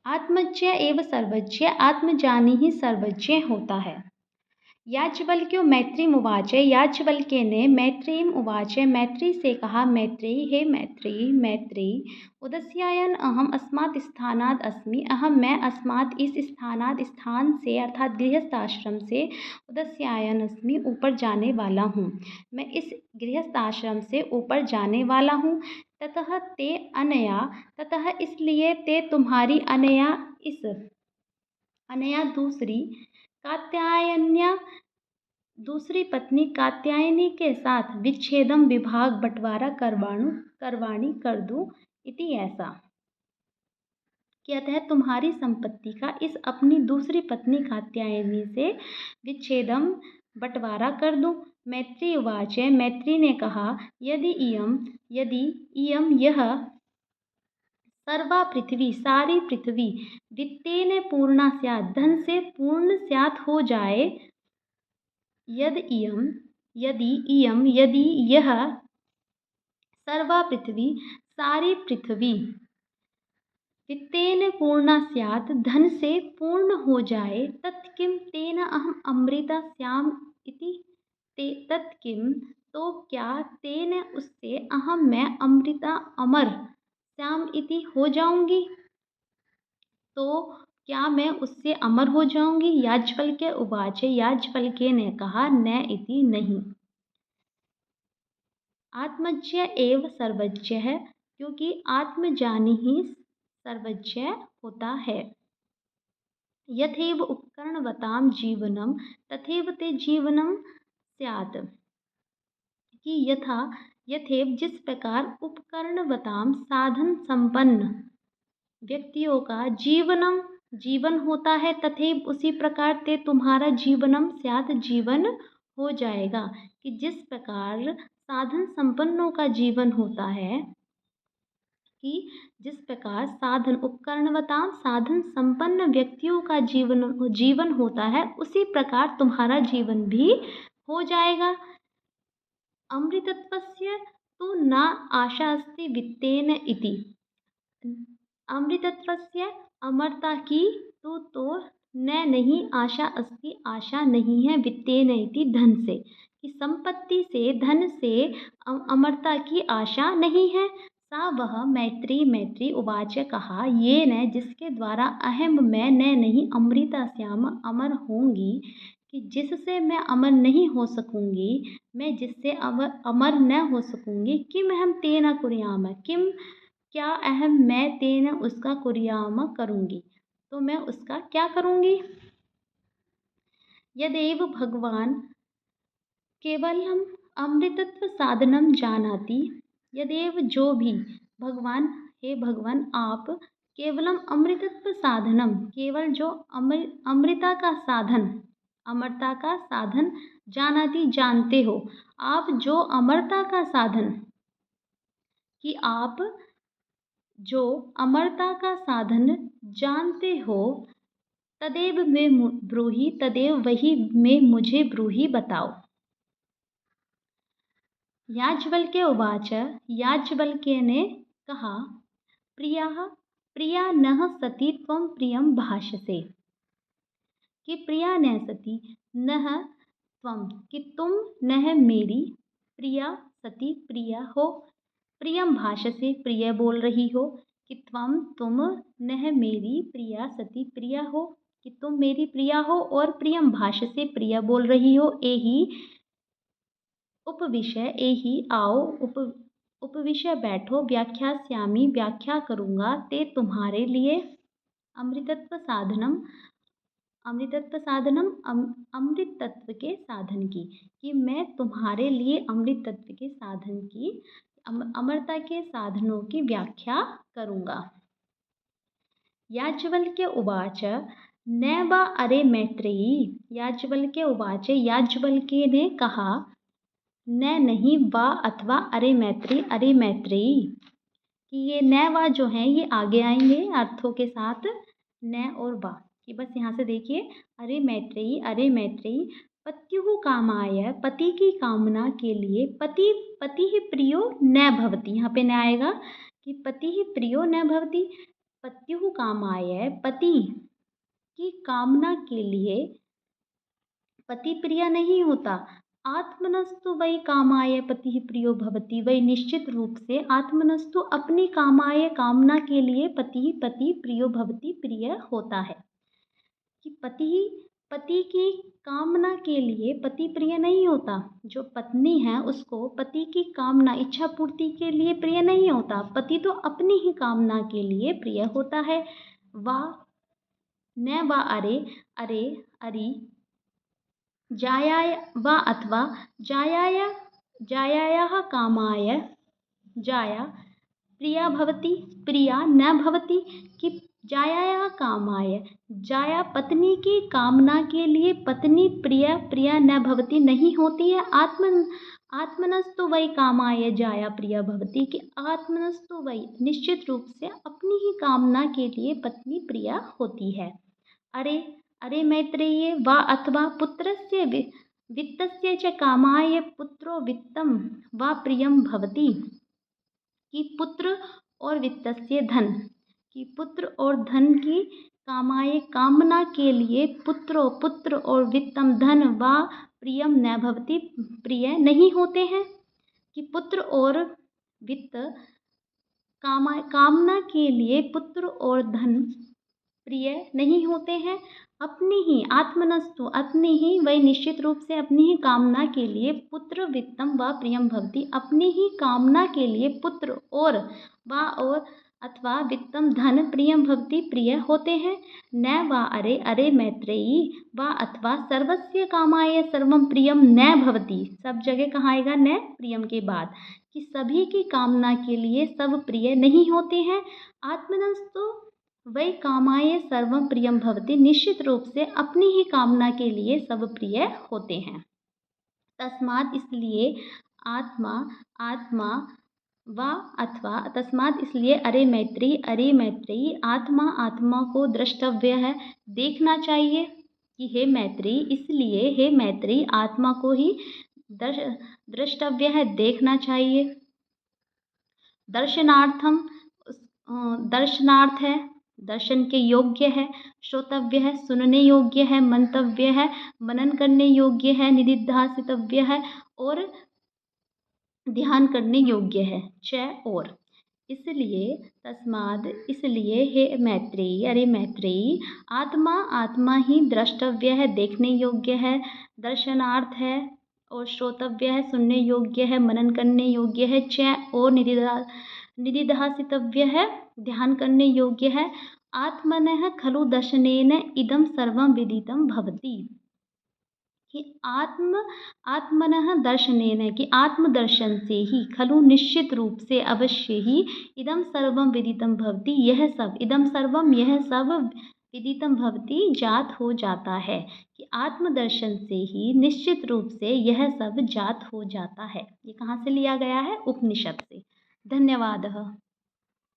आत्मज्ञ एव सर्वज्ञ आत्मजानी सर्वज्ञ होता है। याज्ञवल्क्यो मैत्रीमुवाच याज्ञवल्क्य ने मैत्रेयीम उवाच मैत्री से कहा मैत्रेयी हे मैत्रेयी मैत्रेयी उदस्यायन अहम अस्मात् स्थानाद अस्मि अहम मैं अस्मात् इस स्थानाद स्थान से अर्थात गृहस्थ आश्रम से उदस्यायन अस्मि ऊपर जाने वाला हूँ। मैं इस गृहस्थ आश्रम से ऊपर जाने वाला हूँ। ततः ते अनया ततः इसलिए ते तुम्हारी अनया इस अनया दूसरी पत्नी कात्यायनी के साथ विच्छेदम विभाग बंटवारा करवाणी कर दूं इति ऐसा कि अतः तुम्हारी संपत्ति का इस अपनी दूसरी पत्नी कात्यायनी से विच्छेदम बंटवारा कर दूं। मैत्री उवाच मैत्री ने कहा यदि इयम यह सर्वा पृथ्वी सारी पृथ्वी वित्तेन पूर्णा स्यात् धन से पूर्ण स्यात् हो जाए यदि यह सर्वा पृथ्वी सारी पृथ्वी वित्तेन पूर्णा स्यात् धन से पूर्ण हो जाए तत्किं तेन अहम अमृता स्याम इति तत्किं तो क्या तेन उससे अहम मैं अमृता अमर श्याम इति हो जाऊंगी तो क्या मैं उससे अमर हो जाऊंगी। याज्ञवल्क्य उवाच याज्ञवल्क्य ने कहा न इति नहीं। आत्मज्ञ एव सर्वज्ञ है क्योंकि आत्मजानी ही सर्वज्ञ होता है। यथैव उपकरणवतां जीवनम तथैव ते जीवनम स्यात् कि यथैव जिस प्रकार उपकरणवतां साधन संपन्न व्यक्तियों का जीवन होता है तथैव उसी प्रकार ते तुम्हारा जीवनम स्यात् जीवन हो जाएगा कि जिस प्रकार साधन संपन्नों का जीवन होता है कि जिस प्रकार साधन उपकरणवतां साधन संपन्न व्यक्तियों का जीवन होता है उसी प्रकार तुम्हारा जीवन भी हो जाएगा। अमृतत्वस्य तु न आशा अस्ति वित्तेन इति अमृतत्वस्य अमरता की तो न नहीं आशा अस्ति आशा नहीं है वित्तेन इति धन से कि संपत्ति से धन से अमरता की आशा नहीं है। सा वह मैत्री उवाच कहा ये न जिसके द्वारा अहम मैं न नहीं अमृता श्याम अमर होंगी कि जिससे मैं अमर नहीं हो सकूंगी मैं जिससे अमर न हो सकूंगी किम अहम तेन कुर्याम किम क्या अहम मैं तेन उसका कुर्याम करूंगी तो मैं उसका क्या करूंगी। यदेव भगवान केवलम अमृतत्व साधनम जानाति यदेव जो भी भगवान हे भगवान आप केवलम अमृतत्व साधनम केवल जो अमृता का साधन अमरता का साधन जानाति जानते हो आप जो अमरता का साधन कि आप जो अमरता का साधन जानते हो तदेव में ब्रूहि तदेव वही में मुझे ब्रूहि बताओ। याज्ञवल्क्य उवाच याज्ञवल्क्य ने कहा प्रिया नः सती त्वं प्रियं भाषसे कि प्रिया न सती नः त्वं कि तुम नह मेरी प्रिया सती प्रिया हो प्रियम भाषसे प्रिय बोल रही हो कि तुम नह मेरी प्रिया सती प्रिया हो कि तुम मेरी प्रिया हो और प्रियम भाषसे प्रिय बोल रही हो। एही उपविषय एही आओ उपविषय बैठो व्याख्यास्यामि व्याख्या करूँगा ते तुम्हारे लिए अमृतत्व साधनम अमृत तत्व के साधन की कि मैं तुम्हारे लिए अमृत तत्व के साधन की अमरता के साधनों की व्याख्या करूँगा। याज्ञवल्क्य उवाच न वा अरे मैत्रेयी याज्ञवल्क्य उवाच याज्ञवल्क्य ने कहा न नहीं वा अथवा अरे मैत्रेयी कि ये न वा जो हैं ये आगे आएंगे अर्थों के साथ न और वा कि बस यहाँ से देखिए अरे मैत्रेयी पत्युः कामाय पति की कामना के लिए पति ही प्रियो न भवति यहाँ पे न आएगा कि पति ही प्रियो न भवति पत्युः कामाय, पति की कामना के लिए पति प्रिय नहीं होता। आत्मनस्तु वै कामाय पति प्रियो भवति। वही निश्चित रूप से आत्मनस्तु अपनी कामाय, कामना के लिए पति प्रियो भवति, प्रिय होता है। कि पति की कामना के लिए पति प्रिय नहीं होता। जो पत्नी है उसको पति की कामना, इच्छा पूर्ति के लिए प्रिय नहीं होता। पति तो अपनी ही कामना के लिए प्रिय होता है। वाह न वा अरे, अरे अरि जायाय वा अथवा जायायाः कामाय, जाया प्रिया भवति, प्रिया न भवति। कि जायायाः कामाय, जाया पत्नी की कामना के लिए पत्नी प्रिया न भवति, नहीं होती है। आत्मनस्तु वै कामाय जाया प्रिया भवति। कि आत्मनस्तु वै, निश्चित रूप से अपनी ही कामना के लिए पत्नी प्रिया होती है। अरे मैत्रेयी वा अथवा पुत्रस्य वित्तस्य च कामाय पुत्रो वित्तं वा प्रियं भवति। कि पुत्र और वित्तस्य धन, कि पुत्र और धन की कामाय, कामना के लिए पुत्र और वित्तम धन वा प्रियम न भवति, प्रिय नहीं होते हैं। कि पुत्र और वित्त कामना के लिए पुत्र और धन प्रिय नहीं होते हैं। अपनी ही आत्मनस्तु, अपनी ही, वही निश्चित रूप से अपनी ही कामना के लिए पुत्र वित्तम व प्रियम भवति, अपनी ही कामना के लिए पुत्र और वा और अथवा वित्तम धन प्रियम भवति, प्रिय होते हैं। न वा अरे, अरे मैत्रेयी वा अथवा सर्वस्य कामाय सर्वम प्रियम न भवति। सब जगह कहाँ आएगा न, प्रियम के बाद। कि सभी की कामना के लिए सब प्रिय नहीं होते हैं। आत्मनस्तु वै कामाय सर्वम प्रियम भवति, निश्चित रूप से अपनी ही कामना के लिए सब प्रिय होते हैं। तस्मात्, इसलिए आत्मा वा अथवा तस्मात्, इसलिए अरे मैत्री आत्मा को द्रष्टव्य है, देखना चाहिए। कि हे मैत्री, इसलिए हे मैत्री आत्मा को ही द्रष्टव्य है, देखना चाहिए। दर्शनार्थ है, दर्शन के योग्य है। श्रोतव्य है, सुनने योग्य है। मंतव्य है, मनन करने योग्य है। निदिध्यासितव्य है, और ध्यान करने योग्य है। और इसलिए तस्माद, इसलिए हे मैत्रेयी, अरे मैत्रेयी आत्मा ही द्रष्टव्य है, देखने योग्य है। दर्शनार्थ है, और श्रोतव्य है, सुनने योग्य है। मनन करने योग्य है। और निदिध्यासितव्य है, ध्यान करने योग्य है। आत्मनः खलु दर्शनेन इदं सर्वं विदितं भवति। कि आत्मनः दर्शनेन, कि आत्मदर्शन से ही, खलु निश्चित रूप से, अवश्य ही, इदं सर्वं विदितं भवति, यह सब, इदं सर्वं यह सब, विदितं भवति जात हो जाता है। कि आत्मदर्शन से ही निश्चित रूप से यह सब जात हो जाता है। ये कहाँ से लिया गया है? उपनिषद से। धन्यवाद।